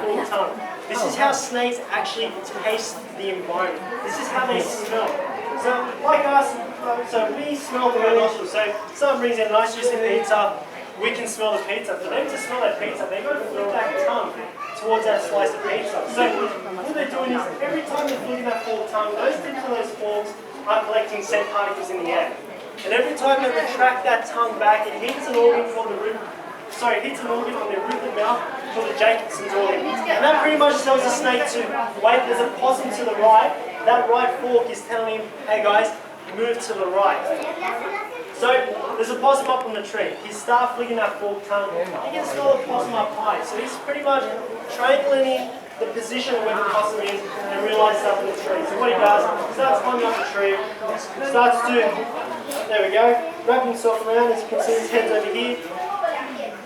forked tongue. This is how snakes actually taste the environment. This is how they smell. So, like us, so we smell with our nostrils. So, for some reason, nice juicy pizza, we can smell the pizza. For them to smell that pizza, they've got to flick that tongue towards that slice of pizza. So, what they're doing is, every time they're flicking that forked tongue, those tips of those forks are collecting scent particles in the air. And every time they retract that tongue back, it hits an organ called the root. Sorry, it hits an organ on their root of the mouth called the Jacobson's organ. And that pretty much tells the snake to wait. There's a possum to the right. That right fork is telling him, hey guys, move to the right. So there's a possum up on the tree. He starts flicking that forked tongue. He can smell the possum up high. So he's pretty much triangulating the position of where the possum is and realizes up in the tree. So what he does, he starts climbing up the tree, starts to, there we go, wrap himself around, as you can see his head's over here,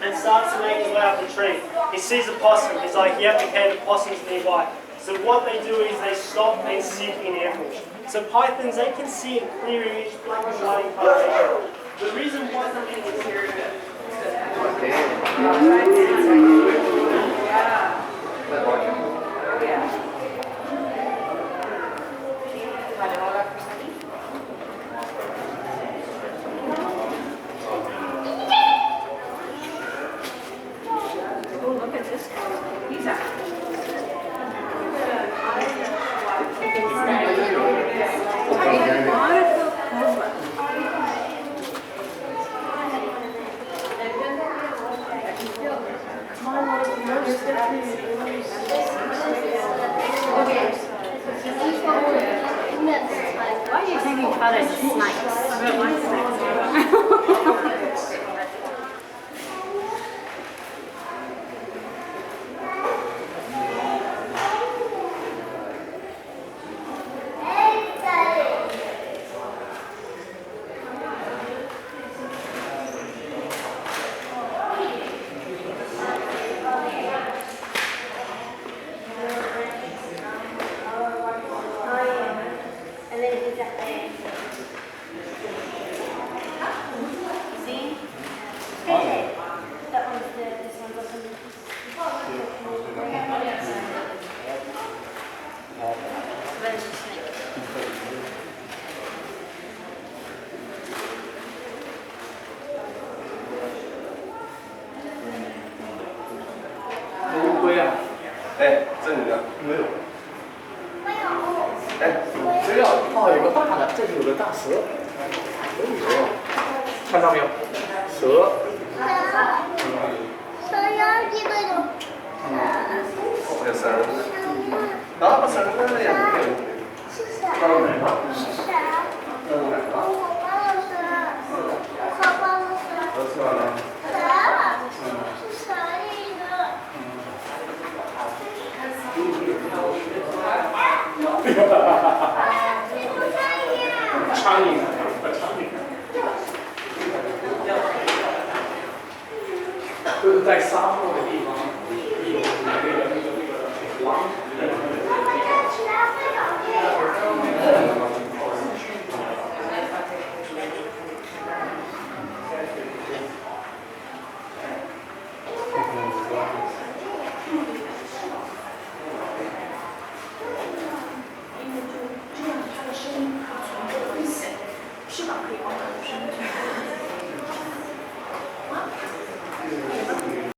and starts to make his way up the tree. He sees a possum, he's like, yep, okay, the possum's nearby. So what they do is they stop and sit in ambush. So pythons, they can see in clear image, black and white in coloration. The reason why they can see look at this. He's out. Why are you taking photos of snakes? I don't like snakes.